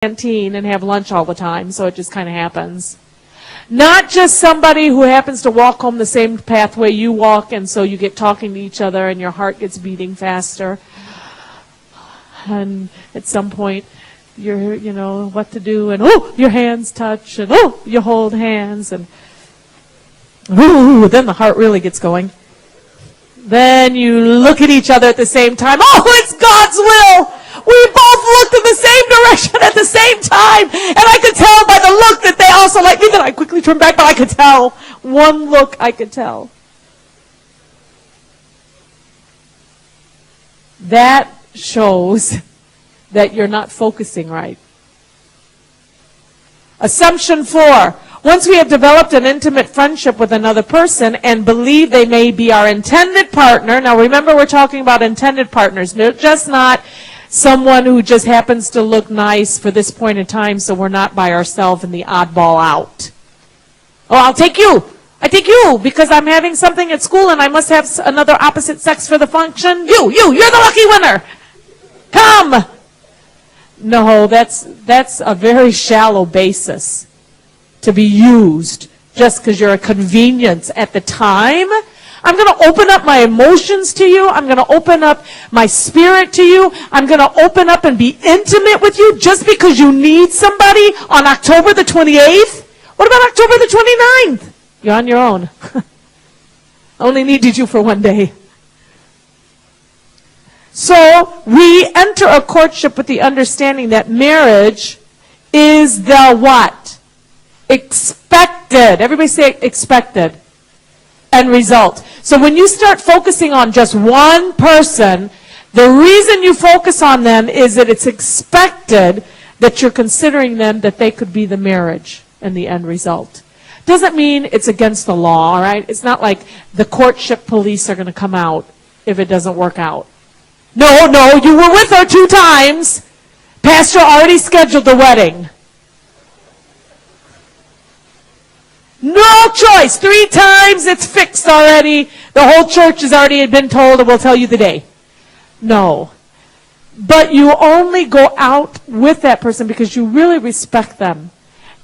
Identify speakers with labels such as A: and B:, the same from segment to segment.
A: canteen and have lunch all the time, so it just kind of happens. Not just somebody who happens to walk home the same pathway you walk, and so you get talking to each other and your heart gets beating faster. And at some point, you know what to do, and your hands touch, and you hold hands, and then the heart really gets going. Then you look at each other at the same time. It's God's will! We both looked in the same direction at the same time. And I could tell by the look that they also like me, that I quickly turned back, but I could tell. One look, I could tell. That shows that you're not focusing right. Assumption 4. Once we have developed an intimate friendship with another person and believe they may be our intended partner, now remember we're talking about intended partners, just not someone who just happens to look nice for this point in time, so we're not by ourselves and the oddball out. I'll take you. I take you because I'm having something at school and I must have another opposite sex for the function. You're the lucky winner. Come. No, that's a very shallow basis to be used just because you're a convenience at the time. I'm going to open up my emotions to you. I'm going to open up my spirit to you. I'm going to open up and be intimate with you just because you need somebody on October the 28th. What about October the 29th? You're on your own. I only needed you for one day. So we enter a courtship with the understanding that marriage is the what? Expected. Everybody say expected. End result. So when you start focusing on just one person, the reason you focus on them is that it's expected that you're considering them, that they could be the marriage and the end result. Doesn't mean it's against the law, all right? It's not like the courtship police are going to come out if it doesn't work out. No, you were with her 2 times. Pastor already scheduled the wedding. No choice. 3 times, it's fixed already. The whole church has already been told and will tell you the day. No. But you only go out with that person because you really respect them.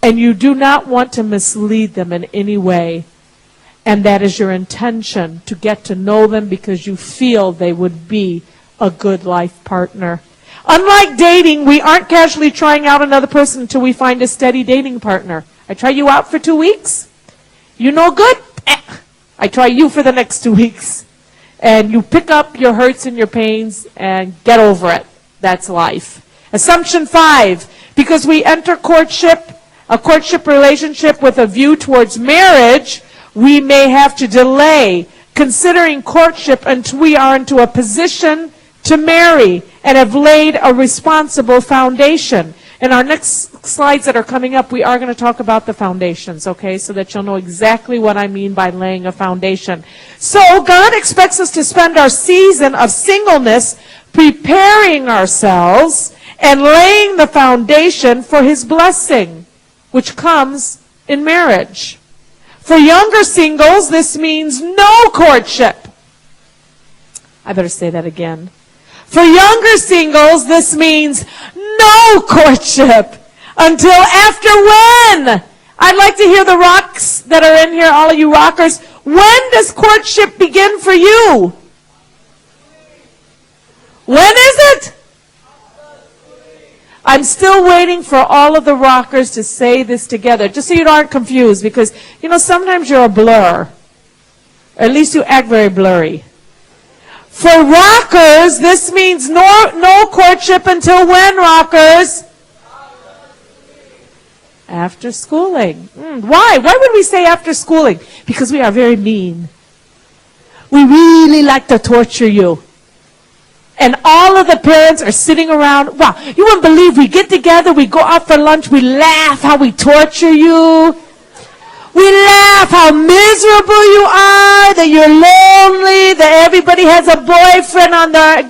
A: And you do not want to mislead them in any way. And that is your intention, to get to know them because you feel they would be a good life partner. Unlike dating, we aren't casually trying out another person until we find a steady dating partner. I try you out for 2 weeks. You no good? I try you for the next 2 weeks. And you pick up your hurts and your pains and get over it. That's life. Assumption 5. Because we enter a courtship relationship with a view towards marriage, we may have to delay considering courtship until we are into a position to marry and have laid a responsible foundation. In our next slides that are coming up, we are going to talk about the foundations, okay, so that you'll know exactly what I mean by laying a foundation. So God expects us to spend our season of singleness preparing ourselves and laying the foundation for His blessing, which comes in marriage. For younger singles, this means no courtship. I better say that again. For younger singles, this means no courtship until after when? I'd like to hear the rocks that are in here, all of you rockers. When does courtship begin for you? When is it? I'm still waiting for all of the rockers to say this together, just so you aren't confused, because, sometimes you're a blur. Or at least you act very blurry. For rockers, this means no courtship until when, rockers? After schooling. Why? Why would we say after schooling? Because we are very mean. We really like to torture you. And all of the parents are sitting around. Wow, you wouldn't believe we get together, we go out for lunch, we laugh how we torture you. We laugh how miserable you are, that you're lonely, that everybody has a boyfriend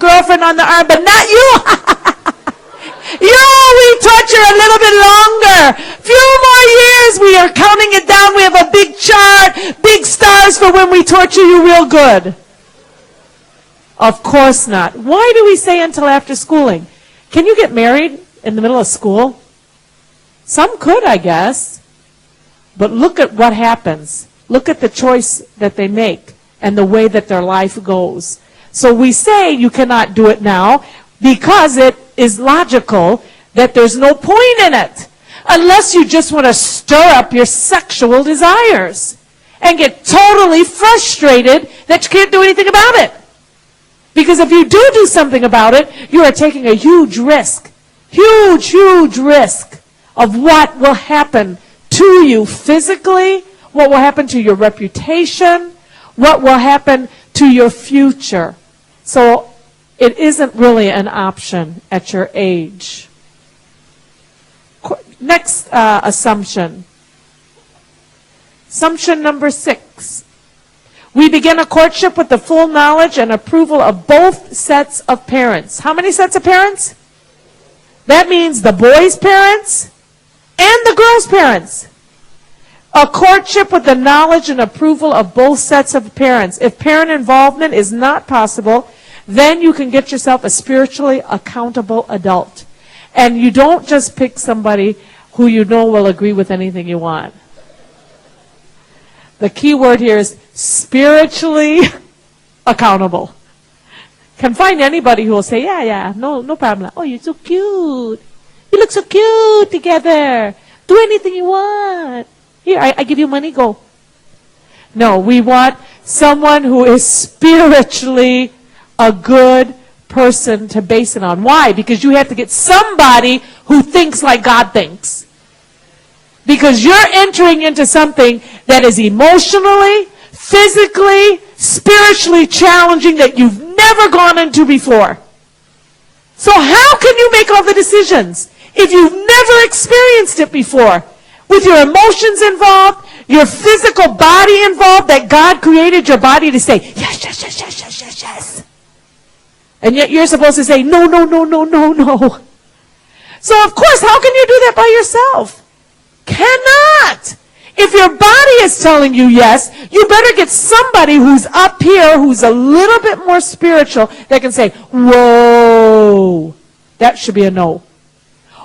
A: girlfriend on the arm, but not you. We torture a little bit longer. Few more years, we are counting it down. We have a big chart, big stars for when we torture you real good. Of course not. Why do we say until after schooling? Can you get married in the middle of school? Some could, I guess. But look at what happens. Look at the choice that they make and the way that their life goes. So we say you cannot do it now because it is logical that there's no point in it. Unless you just want to stir up your sexual desires and get totally frustrated that you can't do anything about it. Because if you do something about it, you are taking a huge risk. Huge, huge risk of what will happen to you physically, what will happen to your reputation, what will happen to your future. So it isn't really an option at your age. Next assumption. Assumption number 6. We begin a courtship with the full knowledge and approval of both sets of parents. How many sets of parents? That means the boy's parents and the girl's parents. A courtship with the knowledge and approval of both sets of parents. If parent involvement is not possible, then you can get yourself a spiritually accountable adult. And you don't just pick somebody who you know will agree with anything you want. The key word here is spiritually accountable. Can find anybody who will say, yeah, no problem. Oh, you're so cute. You look so cute together. Do anything you want. Here, I give you money, go. No, we want someone who is spiritually a good person to base it on. Why? Because you have to get somebody who thinks like God thinks. Because you're entering into something that is emotionally, physically, spiritually challenging that you've never gone into before. So how can you make all the decisions if you've never experienced it before? With your emotions involved, your physical body involved, that God created your body to say, yes, yes, yes, yes, yes, yes, yes. And yet you're supposed to say, no, no, no, no, no, no. So of course, how can you do that by yourself? Cannot. If your body is telling you yes, you better get somebody who's up here, who's a little bit more spiritual, that can say, whoa, that should be a no.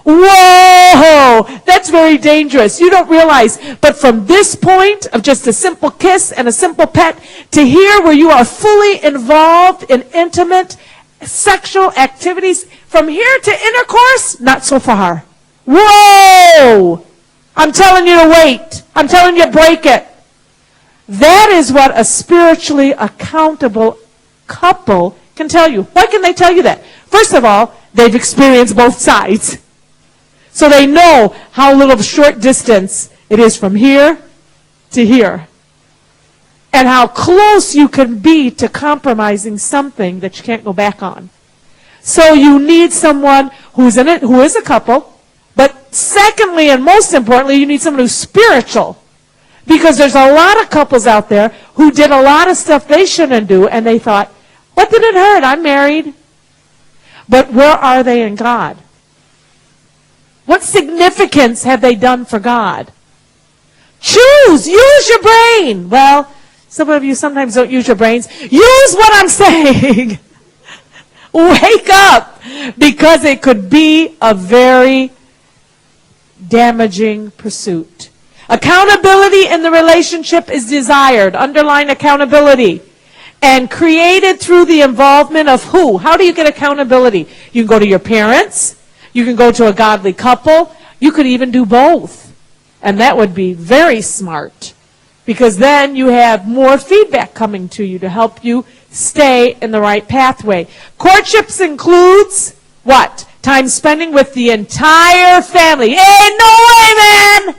A: Whoa, that's very dangerous. You don't realize, but from this point of just a simple kiss and a simple pet to here where you are fully involved in intimate sexual activities, from here to intercourse, not so far. Whoa! I'm telling you to wait. I'm telling you to break it. That is what a spiritually accountable couple can tell you. Why can they tell you that? First of all, they've experienced both sides. So they know how little short distance it is from here to here. And how close you can be to compromising something that you can't go back on. So you need someone who's in it, who is a couple. But secondly, and most importantly, you need someone who's spiritual. Because there's a lot of couples out there who did a lot of stuff they shouldn't do, and they thought, what did it hurt? I'm married. But where are they in God? What significance have they done for God? Choose. Use your brain. Well, some of you sometimes don't use your brains. Use what I'm saying. Wake up. Because it could be a very damaging pursuit. Accountability in the relationship is desired. Underline accountability. And created through the involvement of who? How do you get accountability? You can go to your parents. You can go to a godly couple. You could even do both. And that would be very smart. Because then you have more feedback coming to you to help you stay in the right pathway. Courtships includes what? Time spending with the entire family. Hey, no way, man!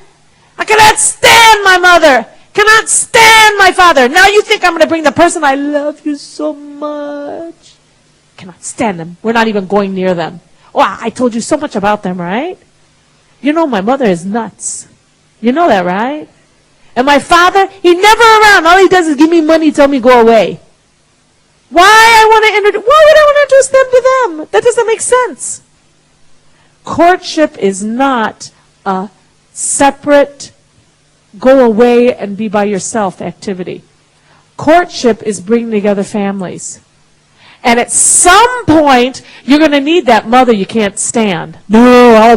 A: I cannot stand my mother. Cannot stand my father. Now you think I'm going to bring the person I love you so much. Cannot stand them. We're not even going near them. Oh, I told you so much about them, right? You know my mother is nuts. You know that, right? And my father, he never around. All he does is give me money, tell me go away. Why would I want to introduce them to them? That doesn't make sense. Courtship is not a separate go away and be by yourself activity. Courtship is bringing together families. And at some point, you're going to need that mother you can't stand. No, I'll